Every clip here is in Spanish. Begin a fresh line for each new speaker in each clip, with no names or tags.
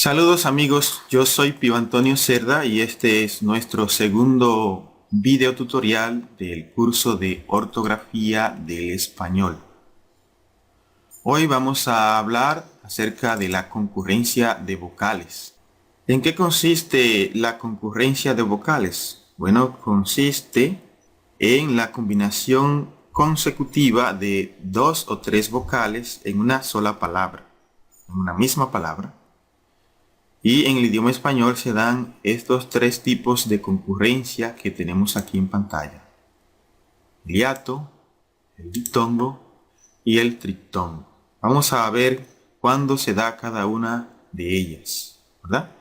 Saludos amigos, yo soy Pío Antonio Cerda y este es nuestro segundo video tutorial del curso de ortografía del español. Hoy vamos a hablar acerca de la concurrencia de vocales. ¿En qué consiste la concurrencia de vocales? Bueno, consiste en la combinación consecutiva de dos o tres vocales en una sola palabra, en una misma palabra. Y en el idioma español se dan estos tres tipos de concurrencia que tenemos aquí en pantalla: el hiato, el diptongo y el triptongo. Vamos a ver cuándo se da cada una de ellas, ¿verdad?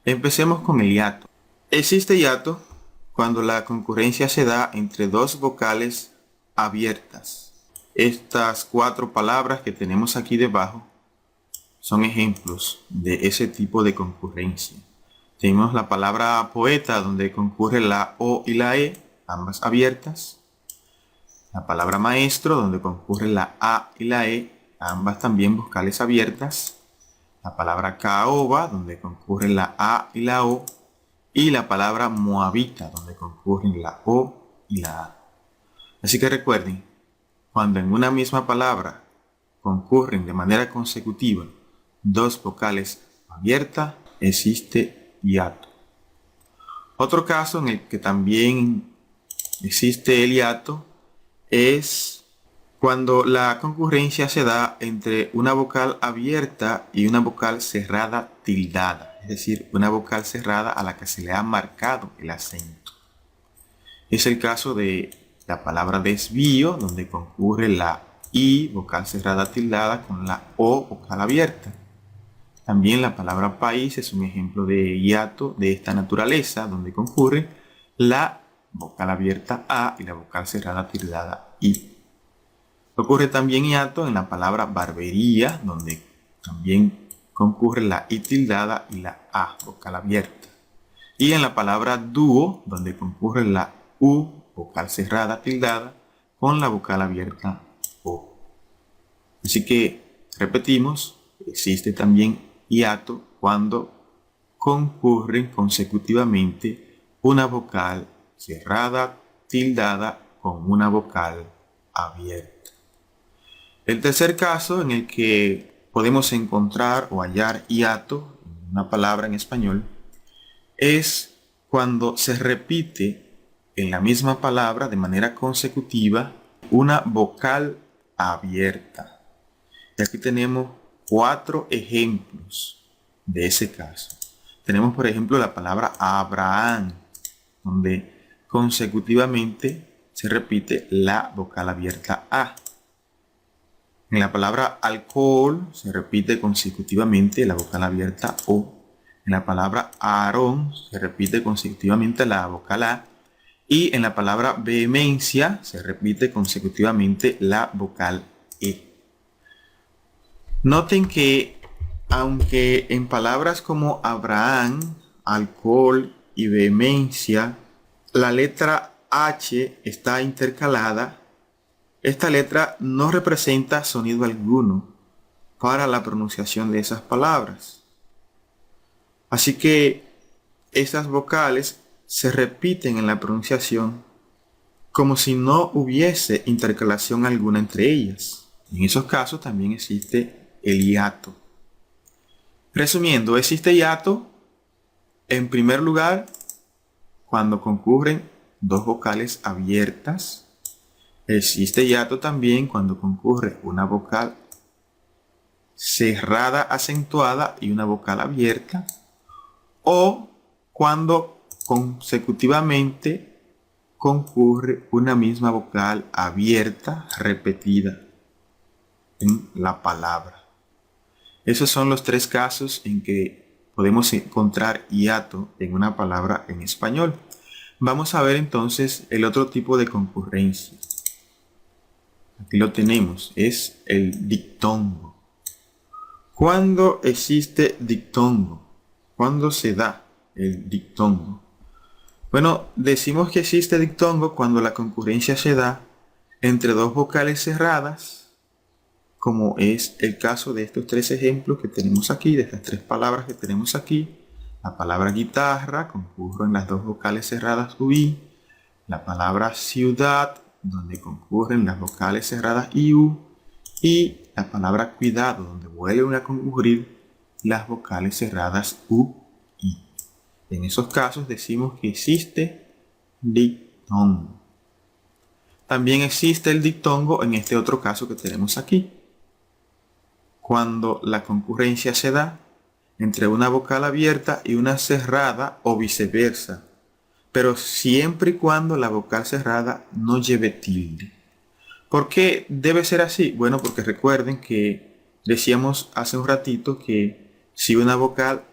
Empecemos con el hiato. Existe hiato cuando la concurrencia se da entre dos vocales abiertas. Estas cuatro palabras que tenemos aquí debajo son ejemplos de ese tipo de concurrencia. Tenemos la palabra poeta, donde concurre la O y la E, ambas abiertas. La palabra maestro, donde concurre la A y la E, ambas también vocales abiertas. La palabra caoba, donde concurren la A y la O. Y la palabra moabita, donde concurren la O y la A. Así que recuerden, cuando en una misma palabra concurren de manera consecutiva dos vocales abiertas, existe hiato. Otro caso en el que también existe el hiato es cuando la concurrencia se da entre una vocal abierta y una vocal cerrada tildada, es decir, una vocal cerrada a la que se le ha marcado el acento. Es el caso de la palabra desvío, donde concurre la I, vocal cerrada tildada, con la O, vocal abierta. También la palabra país es un ejemplo de hiato de esta naturaleza, donde concurre la vocal abierta A y la vocal cerrada tildada I. Ocurre también hiato en la palabra barbería, donde también concurre la I tildada y la A, vocal abierta. Y en la palabra dúo, donde concurre la U, vocal cerrada tildada, con la vocal abierta O. Así que, repetimos, existe también hiato cuando concurren consecutivamente una vocal cerrada tildada con una vocal abierta. El tercer caso en el que podemos encontrar o hallar hiato en una palabra en español es cuando se repite en la misma palabra de manera consecutiva una vocal abierta. Y aquí tenemos cuatro ejemplos de ese caso. Tenemos, por ejemplo, la palabra Abraham, donde consecutivamente se repite la vocal abierta A. En la palabra alcohol se repite consecutivamente la vocal abierta O. En la palabra Aarón se repite consecutivamente la vocal A. Y en la palabra vehemencia se repite consecutivamente la vocal E. Noten que aunque en palabras como Abraham, alcohol y vehemencia la letra H está intercalada, esta letra no representa sonido alguno para la pronunciación de esas palabras. Así que esas vocales se repiten en la pronunciación como si no hubiese intercalación alguna entre ellas. En esos casos también existe el hiato. Resumiendo, existe hiato en primer lugar cuando concurren dos vocales abiertas. Existe hiato también cuando concurre una vocal cerrada acentuada y una vocal abierta, o cuando consecutivamente concurre una misma vocal abierta repetida en la palabra. Esos son los tres casos en que podemos encontrar hiato en una palabra en español. Vamos a ver entonces el otro tipo de concurrencia. Aquí lo tenemos, es el diptongo. ¿Cuándo existe diptongo? ¿Cuándo se da el diptongo? Bueno, decimos que existe diptongo cuando la concurrencia se da entre dos vocales cerradas como es el caso de estos tres ejemplos que tenemos aquí, de estas tres palabras que tenemos aquí. La palabra guitarra concurren las dos vocales cerradas UI. La palabra ciudad, donde concurren las vocales cerradas IU. Y la palabra cuidado, donde vuelven a concurrir las vocales cerradas U, I. En esos casos decimos que existe diptongo. También existe el diptongo en este otro caso que tenemos aquí. Cuando la concurrencia se da entre una vocal abierta y una cerrada o viceversa, pero siempre y cuando la vocal cerrada no lleve tilde. ¿Por qué debe ser así? Bueno, porque recuerden que decíamos hace un ratito que si una vocal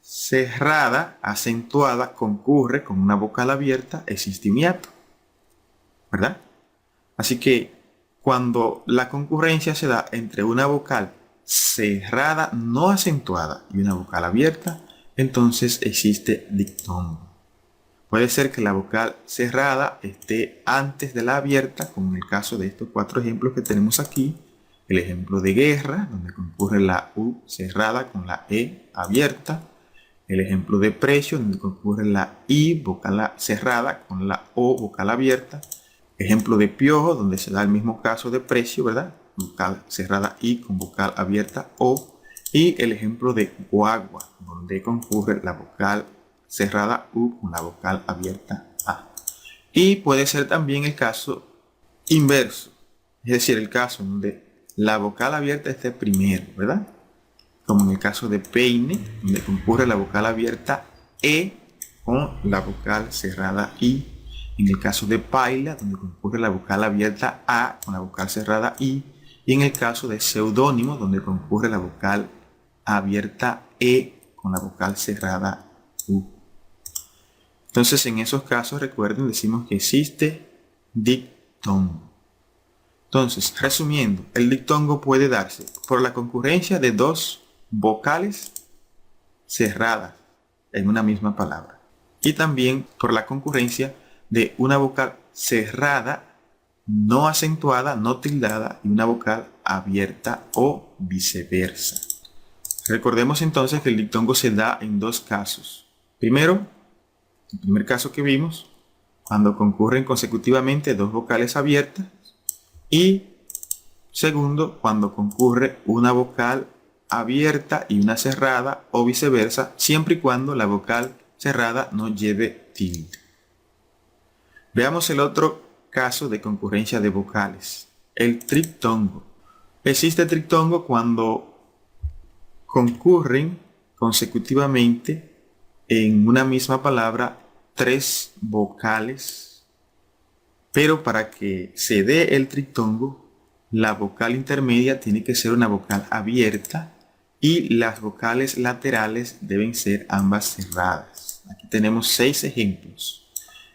cerrada, acentuada, concurre con una vocal abierta, existe un hiato, ¿verdad? Así que cuando la concurrencia se da entre una vocal cerrada no acentuada y una vocal abierta, entonces existe diptongo. Puede ser que la vocal cerrada esté antes de la abierta, como en el caso de estos cuatro ejemplos que tenemos aquí. El ejemplo de guerra, donde concurre la U cerrada con la E abierta. El ejemplo de precio, donde concurre la I vocal cerrada con la O vocal abierta. Ejemplo de piojo, donde se da el mismo caso de precio, ¿verdad? Vocal cerrada I con vocal abierta O. Y el ejemplo de guagua, donde concurre la vocal cerrada U con la vocal abierta A. Y puede ser también el caso inverso, es decir, el caso donde la vocal abierta esté primero, ¿verdad? Como en el caso de peine, donde concurre la vocal abierta E con la vocal cerrada I. En el caso de paila, donde concurre la vocal abierta A con la vocal cerrada I. Y en el caso de seudónimo, donde concurre la vocal abierta E con la vocal cerrada U. Entonces, en esos casos, recuerden, decimos que existe diptongo. Entonces, resumiendo, el diptongo puede darse por la concurrencia de dos vocales cerradas en una misma palabra. Y también por la concurrencia de una vocal cerrada, no acentuada, no tildada, y una vocal abierta o viceversa. Recordemos entonces que el diptongo se da en dos casos. Primero, el primer caso que vimos, cuando concurren consecutivamente dos vocales abiertas. Y segundo, cuando concurre una vocal abierta y una cerrada o viceversa, siempre y cuando la vocal cerrada no lleve tilde. Veamos el otro caso de concurrencia de vocales, el triptongo. Existe triptongo cuando concurren consecutivamente en una misma palabra tres vocales, pero para que se dé el triptongo, la vocal intermedia tiene que ser una vocal abierta y las vocales laterales deben ser ambas cerradas. Aquí tenemos 6 ejemplos.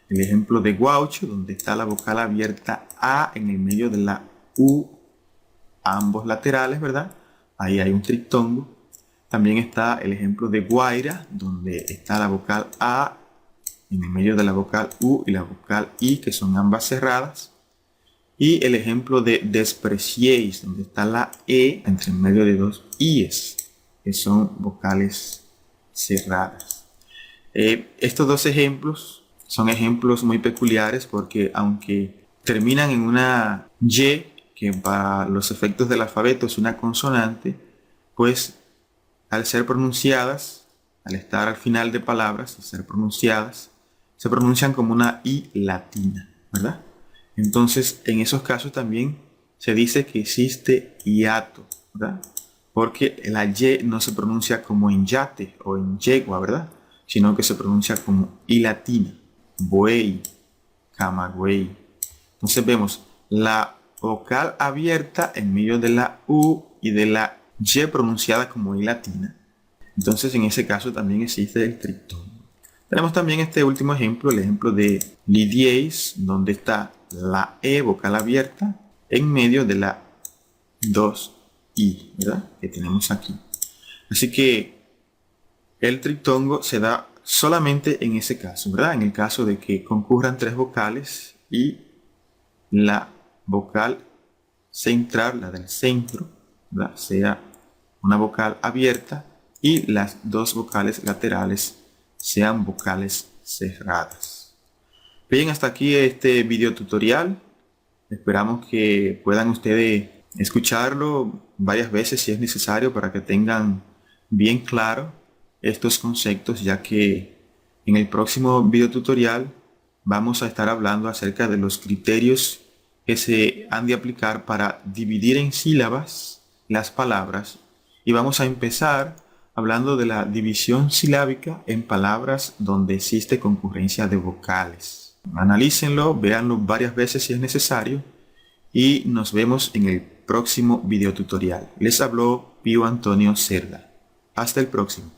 El ejemplo de guaucho, donde está la vocal abierta A en el medio de la U, ambos laterales, ¿verdad? Ahí hay un triptongo. También está el ejemplo de guaira, donde está la vocal A en el medio de la vocal U y la vocal I, que son ambas cerradas. Y el ejemplo de despreciéis, donde está la E entre en medio de dos I's, que son vocales cerradas. Estos dos ejemplos son ejemplos muy peculiares porque aunque terminan en una Y, que para los efectos del alfabeto es una consonante, pues al ser pronunciadas, al estar al final de palabras, al ser pronunciadas, se pronuncian como una I latina, ¿verdad? Entonces, en esos casos también se dice que existe hiato, ¿verdad? Porque la Y no se pronuncia como en yate o en yegua, ¿verdad? Sino que se pronuncia como I latina, buey, camagüey. Entonces vemos la vocal abierta en medio de la U y de la Y pronunciada como I latina. Entonces en ese caso también existe el triptongo. Tenemos también este último ejemplo, el ejemplo de lidiéis, donde está la E vocal abierta en medio de la 2I, ¿verdad? Que tenemos aquí. Así que el triptongo se da solamente en ese caso, ¿verdad? En el caso de que concurran tres vocales y la vocal central, la del centro, ¿verdad?, sea una vocal abierta y las dos vocales laterales sean vocales cerradas. Bien, hasta aquí este video tutorial. Esperamos que puedan ustedes escucharlo varias veces si es necesario para que tengan bien claro estos conceptos, ya que en el próximo video tutorial vamos a estar hablando acerca de los criterios que se han de aplicar para dividir en sílabas las palabras, y vamos a empezar hablando de la división silábica en palabras donde existe concurrencia de vocales. Analícenlo, véanlo varias veces si es necesario y nos vemos en el próximo video tutorial. Les habló Pío Antonio Cerda. Hasta el próximo.